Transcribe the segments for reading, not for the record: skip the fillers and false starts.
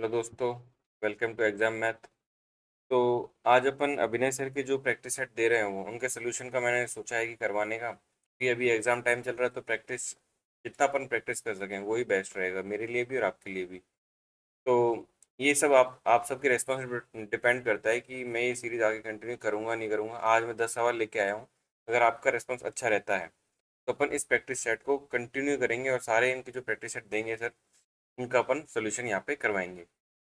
Hello दोस्तों, welcome to exam math. तो आज अपन अभिनय सर के जो प्रैक्टिस सेट दे रहे हैं वो उनके सोल्यूशन का मैंने सोचा है कि करवाने का, कि अभी एग्जाम टाइम चल रहा है तो प्रैक्टिस जितना अपन प्रैक्टिस कर सकें वही बेस्ट रहेगा मेरे लिए भी और आपके लिए भी। तो ये सब आप सबकी रेस्पॉन्सिबिलिटी डिपेंड करता है कि मैं ये सीरीज आगे कंटिन्यू करूंगा नहीं करूंगा। आज मैं 10 सवाल लेके आया हूँ। अगर आपका रेस्पॉन्स अच्छा रहता है तो अपन इस प्रैक्टिस सेट को कंटिन्यू करेंगे और सारे इनके जो प्रैक्टिस सेट देंगे सर उनका अपन सोल्यूशन यहाँ पे करवाएंगे।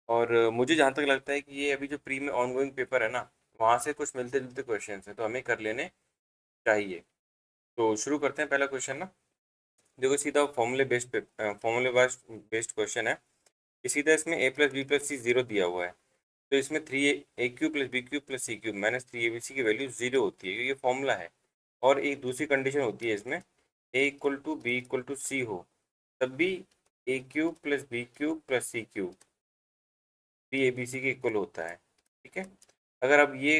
और मुझे जहाँ तक लगता है कि ये अभी जो प्री में ऑनगोइंग पेपर है ना, वहाँ से कुछ मिलते जुलते क्वेश्चन हैं तो हमें कर लेने चाहिए। तो शुरू करते हैं। पहला क्वेश्चन ना, देखो सीधा फॉर्मूले बेस्ड क्वेश्चन है। ये सीधा इसमें a plus b plus c zero दिया हुआ है। तो इसमें three a cube plus b cube plus c cube minus three a b c की वैल्यू जीरो होती है, क्योंकि ये फॉर्मूला है। और एक दूसरी कंडीशन होती है इसमें, a equal to b equal to c हो, तब भी a cube plus b cube plus c cube b a b c के इक्वल होता है। ठीक है। अगर अब ये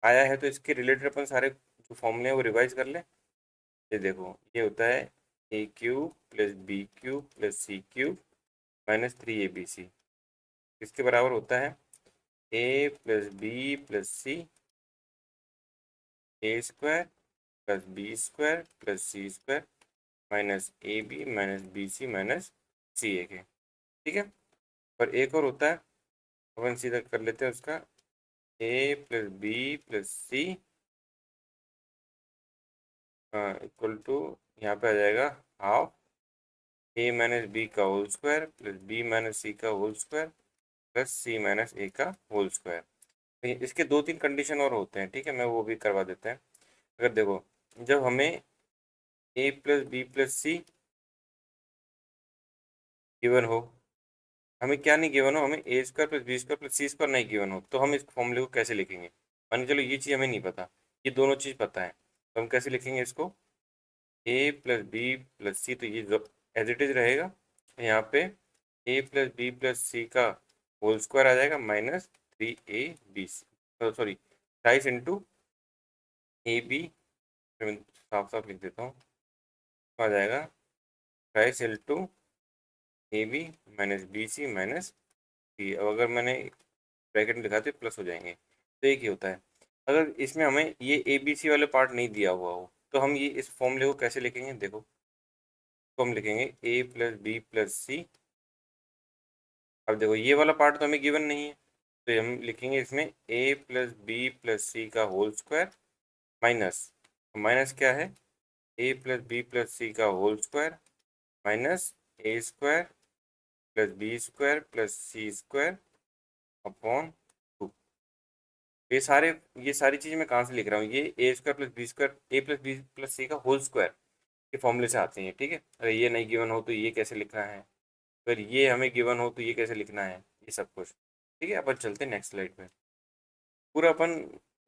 आया है तो इसके रिलेटेड अपन सारे जो फॉर्मूले हैं वो रिवाइज कर ले। ये देखो, ये होता है a cube plus b cube plus c cube minus three a b c. इसके बराबर होता है a plus b plus c a square plus b square plus c square minus a b minus b c minus c a के। ठीक है। और एक और होता है, अपन सीधा कर लेते हैं उसका, a plus b plus c equal to, यहाँ पे आ जाएगा हाफ ए माइनस बी का whole square plus b minus c का whole square plus c minus a का होल स्क्वायर। तो इसके दो तीन कंडीशन और होते हैं, ठीक है, मैं वो भी करवा देते हैं। अगर देखो, जब हमें a plus b plus c given हो, हमें क्या नहीं गिवन हो, हमें a square plus b square plus c square नहीं गिवन हो, तो हम इस फॉर्मूले को कैसे लिखेंगे? मान के चलो ये चीज़ हमें नहीं पता, ये दोनों चीज़ पता है, तो हम कैसे लिखेंगे इसको? A plus b plus c, तो ये एज इट इज रहेगा। यहाँ पे a plus b plus c का होल स्क्वायर आ जाएगा minus three a b c, sorry rise into a b, मैं साफ साफ लिख देता हूँ, तो आ जाएगा rise into a b minus b c minus c. अब अगर मैंने ब्रैकेट में लिखा तो प्लस हो जाएंगे। तो एक ही होता है। अगर इसमें हमें ये ए बी सी वाले पार्ट नहीं दिया हुआ हो तो हम ये इस फॉर्मूले को कैसे लिखेंगे? देखो, तो हम लिखेंगे ए प्लस बी प्लस सी। अब देखो, ये वाला पार्ट तो हमें गिवन नहीं है, तो हम लिखेंगे इसमें a plus b plus c का होल स्क्वायर माइनस, माइनस क्या है, a plus b plus c का whole square minus a square plus b square plus c square upon two. ये सारी चीज़ मैं कहाँ से लिख रहा हूँ? ये ए स्क्वायर प्लस बी स्क्वायर, ए प्लस बी प्लस सी का होल स्क्वायर के फॉर्मूले से आते हैं, ठीक है। अगर ये नहीं गिवन हो तो ये कैसे लिखना है, अगर ये हमें गिवन हो तो ये कैसे लिखना है, ये सब कुछ। ठीक है, अपन चलते हैं नेक्स्ट स्लाइड पे। पूरा अपन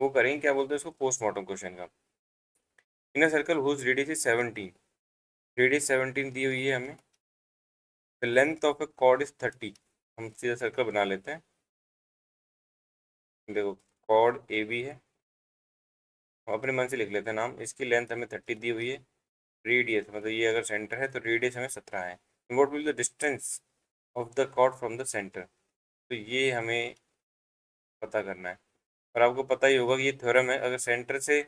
वो करेंगे, क्या बोलते हैं उसको, पोस्टमार्टम क्वेश्चन का। In a circle whose radius is 17, radius 17 दी हुई है हमें, the length of a chord is 30। हम सीधा सर्कल बना लेते हैं। देखो, कॉर्ड ए बी है, हम अपने मन से लिख लेते हैं नाम, इसकी लेंथ हमें 30 दी हुई है। रेडियस मतलब ये अगर सेंटर है तो रेडियस हमें 17 है। What will the distance of the chord from the centre, तो ये हमें पता करना है। और आपको पता ही होगा कि ये थ्योरम है, अगर सेंटर से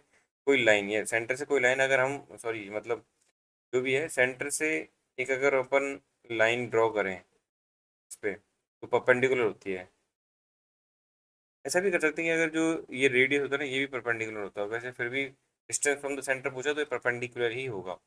कोई लाइन, या सेंटर से कोई लाइन अगर हम, सॉरी मतलब जो भी है, सेंटर से एक अगर अपन लाइन ड्रॉ करें इस पे, तो परपेंडिकुलर होती है। ऐसा भी कर सकते हैं कि अगर जो ये रेडियस होता है ना, ये भी परपेंडिकुलर होता है, वैसे फिर भी डिस्टेंस फ्रॉम द सेंटर पूछा तो ये परपेंडिकुलर ही होगा।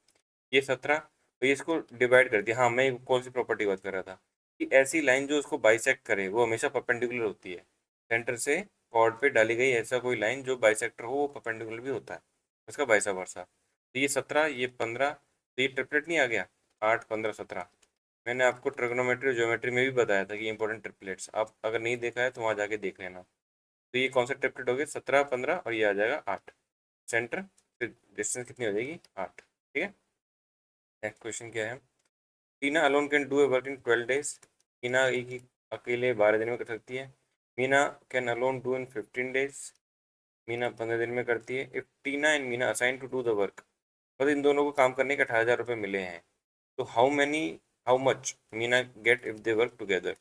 ये 17, तो ये इसको डिवाइड कर दिया। हाँ, मैं कौन सी प्रॉपर्टी बात कर रहा था, कि ऐसी लाइन जो उसको बाइसेक्ट करे वो हमेशा परपेंडिकुलर होती है। सेंटर से कॉर्ड पे डाली गई ऐसा कोई लाइन जो बाइसेक्टर हो वो परपेंडिकुलर भी होता है, उसका वाइसा वर्सा। तो ये 17, ये 15, तो ये ट्रिपलेट नहीं आ गया, 8 15 17। मैंने आपको ट्रिग्नोमेट्री और ज्योमेट्री में भी बताया था कि इंपॉर्टेंट ट्रिपलेट्स, आप अगर नहीं देखा है तो वहाँ जाके देख लेना। तो ये कौन सा ट्रिपलेट हो गया, 17 15 और ये आ जाएगा 8। सेंटर फिर डिस्टेंस कितनी हो जाएगी, 8। ठीक है। नेक्स्ट क्वेश्चन क्या है, Tina alone can do a work in 12 days. Tina एक ही अकेले 12 दिन में कर सकती है। Meena can alone do in 15 days. Meena 15 दिन में करती है। If Tina and Meena assign to do the work, मतलब इन दोनों को काम करने के 18,000 रुपये मिले हैं, तो how much Meena get if they work together.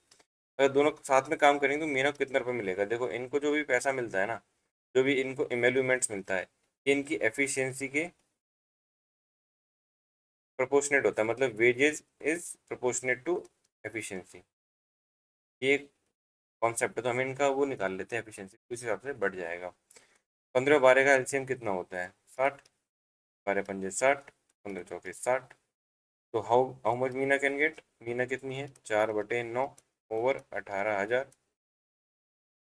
अगर दोनों साथ में काम करेंगे तो मीना को कितना रुपये मिलेगा। देखो इनको जो भी पैसा मिलता है ना, जो भी इनको एमेलुमेंट्स मिलता है, ये इनकी एफिशिएंसी के प्रोपोर्शनेट होता है, मतलब wages is proportionate to efficiency. ये कॉन्सेप्ट है, तो हम इनका वो निकाल लेते हैं एफिशिएंसी, उस हिसाब से बढ़ जाएगा। 15 12 का एलसीएम कितना होता है 60, 12 पंजे 60, 15 चौके 60। तो how much Meena can get, Meena कितनी है 4/9 ओवर 18,000,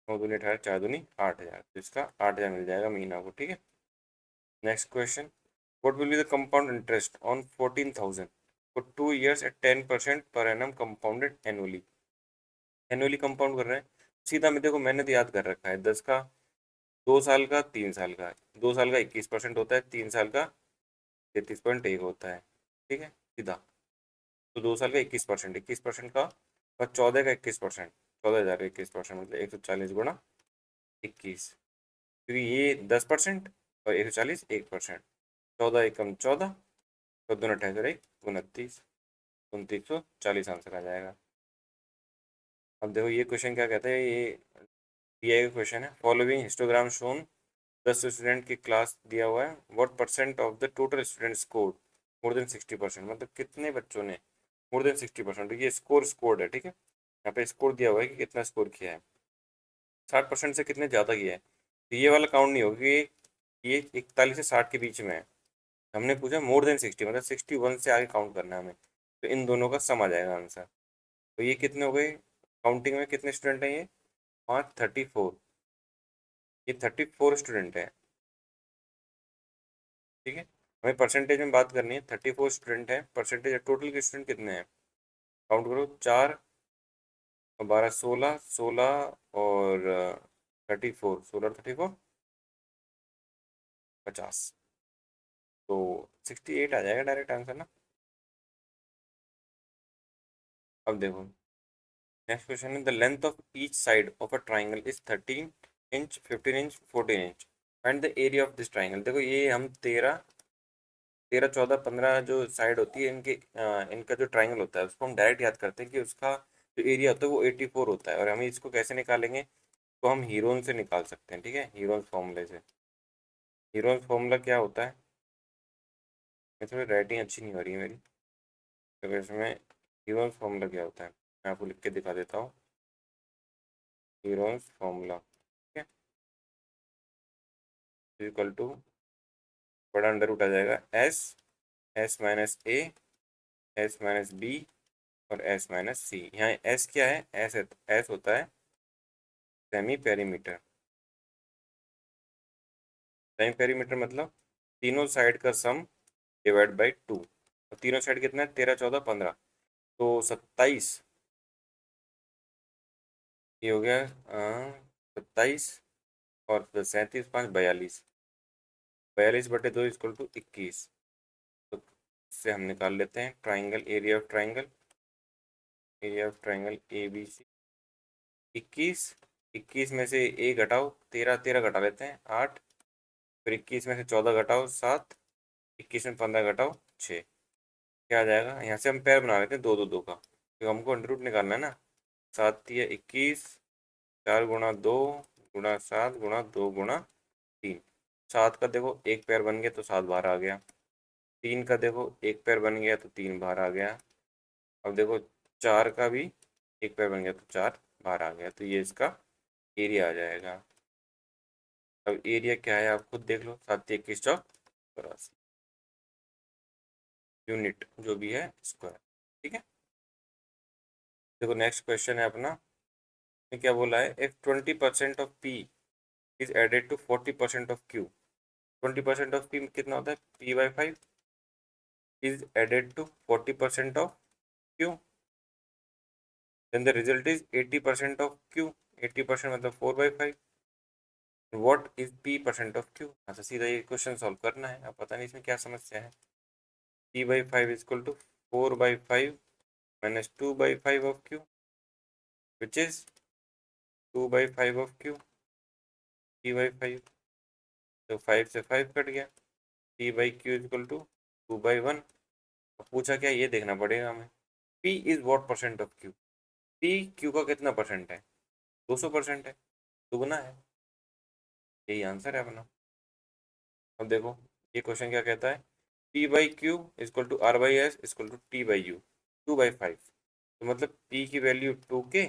9 दूनी 18, 4 दूनी 8,000, तो इसका 8,000 मिल जाएगा मीना को। ठीक है, next question, what will be the compound interest on 14,000 for 2 years at 10% per annum compounded annually। Annually compound कर रहे हैं, सीधा में देखो मैंने तो याद कर रखा है 10 का, 2 साल का, 3 साल का। 2 साल का 21% होता है, 3 साल का 33.1 होता है। ठीक है सीधा, तो 2 साल का 21%, 21% का और 14 का 21%, 14,000 का 21% मतलब 140 × 21, क्योंकि ये 10% और 140 1%। 14 एकम 14, 14 × 28 29, 2940 आंसर आ जाएगा। अब देखो ये क्वेश्चन क्या कहता है, ये पीआई का क्वेश्चन है। फॉलोइंग हिस्टोग्राम शोन, 10 स्टूडेंट की क्लास दिया हुआ है, what percent of the total student score more than 60%, मतलब कितने बच्चों ने मोर देन 60%, ये स्कोर्ड है। ठीक है, यहाँ पे स्कोर दिया हुआ है कि कितना स्कोर किया है, 60% से कितने ज़्यादा किया है, तो ये वाला काउंट नहीं होगा कि ये 41 से 60 के बीच में है। हमने पूछा मोर देन 60, मतलब 61 से आगे काउंट करना है हमें, तो इन दोनों का सम आ जाएगा आंसर। तो ये कितने हो गए, काउंटिंग में कितने स्टूडेंट हैं ये, 34, ये 34 स्टूडेंट है। ठीक है, हमें परसेंटेज में बात करनी है, 34 स्टूडेंट है, परसेंटेज टोटल के स्टूडेंट कितने हैं, काउंट करो, 4 और 12 16, 16 और 34, 16 और 34 50, तो 68 आ जाएगा डायरेक्ट आंसर ना। अब देखो नेक्स्ट क्वेश्चन है, the length of each side of a triangle is 13 inch, 15 inch, 14 inch, find the area of this triangle. देखो ये हम 13 13 14 15 जो साइड होती है इनके, इनका जो ट्राइंगल होता है उसको हम डायरेक्ट याद करते हैं कि उसका जो एरिया होता है वो 84 होता है, और हम इसको कैसे निकालेंगे, तो हम हीरोन से निकाल सकते हैं। ठीक है, हीरोन फॉर्मूले से। हीरोन फॉर्मूला क्या होता है, ये थोड़ी राइटिंग अच्छी नहीं हो रही है मेरी, तो इसमें हीरोन फॉर्मूला क्या होता है मैं आपको लिख के दिखा देता हूँ। हीरोन फॉर्मूला, ठीक है, इक्वल टू बड़ा अंडर रूट आ जाएगा एस, एस माइनस ए, एस माइनस बी और एस माइनस सी। यहाँ एस क्या है, एस होता है सेमी पेरीमीटर। सेमी पेरीमीटर मतलब तीनों साइड का सम डिवाइड बाई 2, और तीनों साइड कितना है 13 14 15, तो 27, ये हो गया 27, और 37 5 42, 42/2 = 21, तो इससे हम निकाल लेते हैं triangle, area of triangle, area of triangle a b c. 21, 21 में से ए घटाओ 13, 13 घटा लेते हैं 8, फिर 21 में से 14 घटाओ 7, 21 में 15 घटाओ 6, क्या आ जाएगा, यहाँ से हम पैर बना लेते हैं 2 2 2 का, तो हमको अंडर रूट निकालना है ना। 7 × 21, 4 × 2 × 7 × 2 × 3, 7 का देखो एक पैर बन गया तो 7 बाहर आ गया, 3 का देखो एक पैर बन गया तो 3 बाहर आ गया, अब देखो 4 का भी एक पैर बन गया तो 4 बाहर आ गया, तो ये इसका एरिया आ जाएगा। अब एरिया क्या है आप खुद देख लो, 7 × 21 = 84 यूनिट, जो भी है स्क्वायर। ठीक है, देखो नेक्स्ट क्वेश्चन है अपना, ये क्या बोला है, if 20% of p is added to 40% of q, 20% of p कितना होता है, p/5 is added to 40% of q, then the result is 80% of q, 80% मतलब 4/5, what is p% of q. अच्छा सीधा ये क्वेश्चन सॉल्व करना है, अब पता नहीं इसमें क्या समस्या है। p/5 = 4/5 minus 2/5 of q, which is 2/5 of q, p/5, तो 5 से 5 कट गया, p/q = 2/1। अब पूछा क्या ये देखना पड़ेगा हमें, p is what percent of q, P Q का कितना परसेंट है? 200% है, दुगना है। यही आंसर है अपना। अब देखो ये क्वेश्चन क्या कहता है, p by q is equal to r by s is equal to t by u 2/5। तो मतलब पी की वैल्यू 2K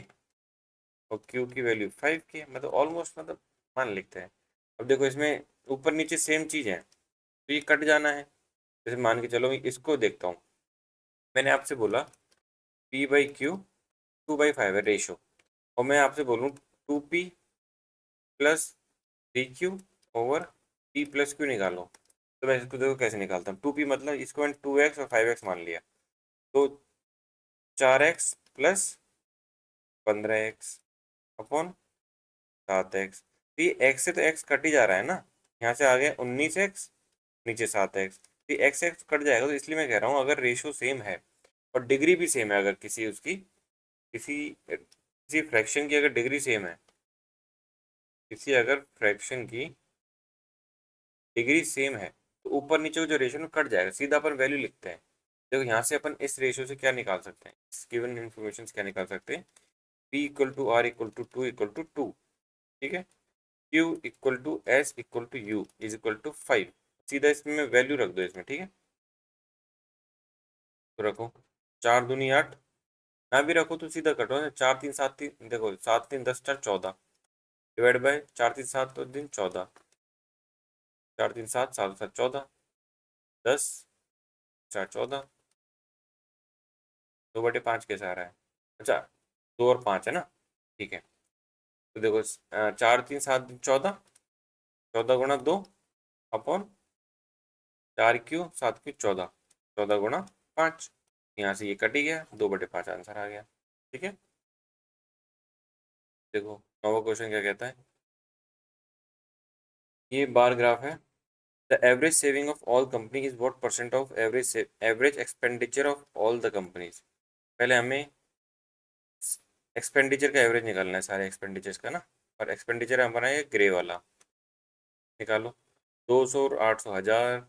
और क्यू की वैल्यू 5K, मतलब ऑलमोस्ट मतलब मान लिखते हैं। अब देखो इसमें ऊपर नीचे सेम चीज़ है तो ये कट जाना है। जैसे मान के चलो मैं इसको देखता हूँ, मैंने आपसे बोला पी बाई क्यू 2/5 है रेशो, और मैं आपसे बोलूँ 2P plus 3Q over P plus Q निकालो। तो मैं इसको देखो कैसे निकालता हूँ, 2P मतलब इसको मैंने 2x और 5x मान लिया, तो 4x plus 15x upon 7x। तो ये x से तो x कट ही जा रहा है ना, यहाँ से आ गया 19x, नीचे 7x, तो एक्स एक्स कट जाएगा। तो इसलिए मैं कह रहा हूँ अगर रेशो सेम है और डिग्री भी सेम है, अगर किसी उसकी किसी किसी फ्रैक्शन की अगर डिग्री सेम है, किसी अगर फ्रैक्शन की डिग्री सेम है, तो ऊपर नीचे जो रेशो कट जाएगा, सीधा अपन वैल्यू लिखते हैं। देखो यहाँ से अपन इस रेशो से क्या निकाल सकते हैं, गिवन इन्फॉर्मेशन क्या निकाल सकते हैं, P equal to r equal to two equal to two, ठीक है, Q equal to s equal to u is equal to 5। सीधा इसमें वैल्यू रख दो इसमें, ठीक है। तो रखो 4 दूनी 8, ना भी रखो तो सीधा कटो ना, 4 3 7 3, देखो 7 3 10 4 14 डिवाइड बाय 4 3 7 तो दिन 14, 4 3 7 7 7 14, 10 4 14, 2/5 कैसे आ रहा है? अच्छा 2 और 5 है ना, ठीक है। तो देखो 4 3 7 14, 14 गुणा 2 अपॉन 4Q 7Q 14, 14 गुणा 5, यहाँ से ये कट ही गया, 2/5 आंसर आ गया, ठीक है। देखो नवा क्वेश्चन क्या कहता है, ये बार ग्राफ है। The average saving of all company is what percent of average expenditure of all the companies. पहले हमें एक्सपेंडिचर का एवरेज निकालना है सारे एक्सपेंडिचर्स का ना, और एक्सपेंडिचर हमारा है ग्रे वाला, निकालो। 200 और 800, 1000,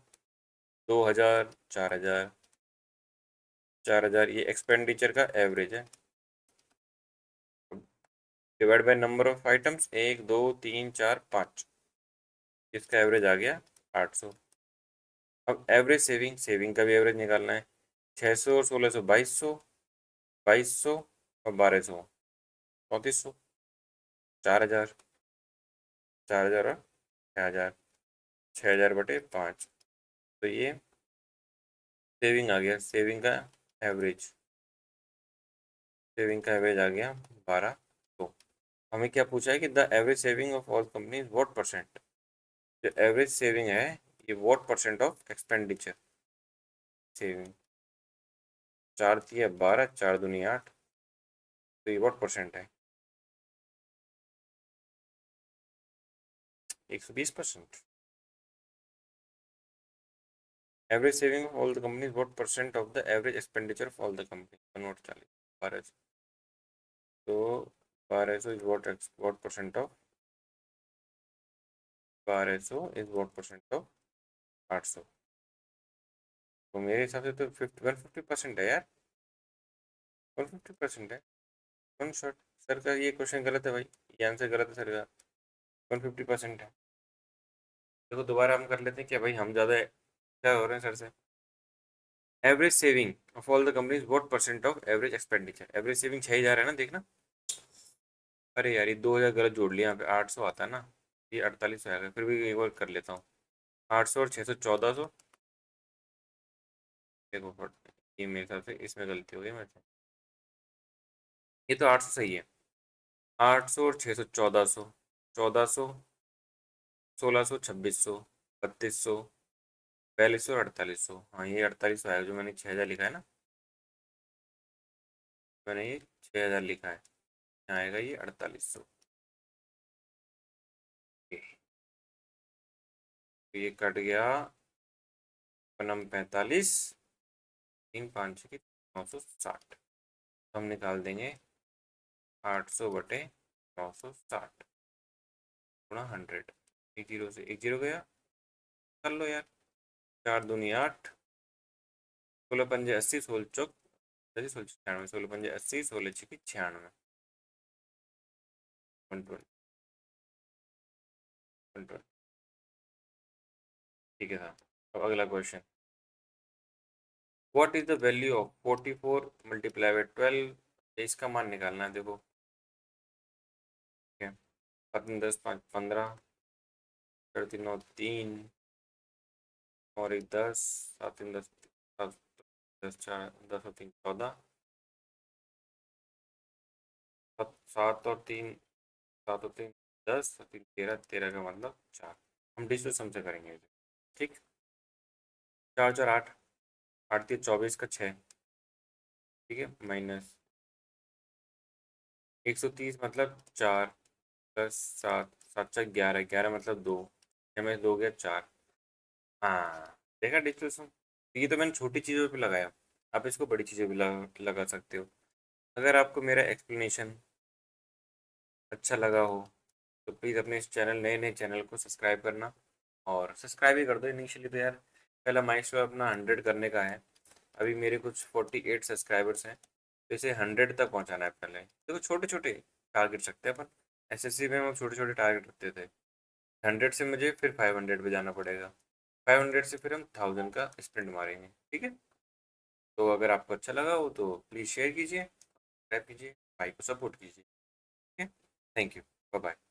2000, 4000, 4000, ये एक्सपेंडिचर का एवरेज है। Divide by number of items, 1 2 3 4 5, इसका एवरेज आ गया 800। अब एवरेज सेविंग, सेविंग का भी एवरेज निकालना है, 600 और 1600 2200, 2200 और 1200 3400, 4000, 4000 और 6000, 6000/5। तो ये सेविंग आ गया, सेविंग का एवरेज आ गया 1200। हमें क्या पूछा है कि the average saving of all companies what percent, जो एवरेज सेविंग है ये what percent of expenditure saving. 4 3 12, 4 दूनी 8, तो ये व्हाट परसेंट है, 120%। Average saving of all the companies what percent of the average expenditure of all the company, convert 40 1200, तो 1200 is what percent of, 1200 is what percent of 800। तो मेरे हिसाब से तो 150% है यार, 150% है। One shot. सर का ये क्वेश्चन गलत है भाई, ये आंसर गलत है सर का, 150% है। देखो दोबारा हम कर लेते हैं क्या भाई, हम ज़्यादा क्या हो रहे हैं सर से। Average saving of all the companies what percent of average expenditure, average saving 6 जा रहा है ना, देखना। अरे यार ये 2000 गलत जोड़ लिया, यहाँ पे 800 आता है ना, ये 4800 आएगा, फिर भी एक बार कर लेता हूँ। 800 और 600 1400, देखो ये मेरे हिसाब से इसमें गलती हो गई मेरे से, ये तो 800 सही है। 800 और 600 1400, 1400, 1600, 2600, 3200, 4200 और 4800, हाँ ये 4800 आएगा, जो मैंने 6000 लिखा है ना, मैंने ये 6000 लिखा है, यहाँ आएगा ये 4800। तो ये कट गया पनम 45, 3 5 960, हम निकाल देंगे 800/960 गुणा 100, एक जीरो से एक जीरो गया, कर लो यार। 4 दूनी 8, 16 पंजे 80, 16 चौक 96, 16 16 छिकी 96, 120, 120। ठीक है साहब। अब अगला question, what is the value of 44 multiply by 12? इसका मान निकालना है, देखो। ठीक है, 7 10 5 15, 3 9 3 और एक 10, 7 3 10, 7 10 4 10 और 3 14, 7 और 3, 7 और 3 10 और 3 13, 13 का मतलब 4। हम डिजिटल सम से करेंगे इसे। ठीक, 4 4 8, 8 3 24 का 6। ठीक है, माइनस 130 मतलब 4 प्लस 7, 7 4 11, 11 मतलब 2, 6 में 2 गया 4। हाँ, देखा डिजिटल सम। ये तो मैंने छोटी चीज़ों पे लगाया, आप इसको बड़ी चीज़ों पे लगा सकते हो। अगर आपको मेरा एक्सप्लेनेशन अच्छा लगा हो तो प्लीज़ अपने इस चैनल, नए नए चैनल को सब्सक्राइब करना, और सब्सक्राइब ही कर दो इनिशियली तो यार। पहला माइलस्टोन अपना 100 करने का है। अभी मेरे कुछ 48 सब्सक्राइबर्स हैं, तो इसे 100 तक पहुंचाना है पहले। देखो छोटे छोटे टारगेट रखते हैं अपन। एसएससी में हम छोटे छोटे टारगेट रखते थे। 100 से मुझे फिर 500 पे जाना पड़ेगा, 500 से फिर हम 1000 का स्प्रिंट मारेंगे। ठीक है, तो अगर आपको अच्छा लगा हो तो प्लीज़ शेयर कीजिए, सब्सक्राइब कीजिए, भाई को सपोर्ट कीजिए। ठीक है, थैंक यू, बाय बाय।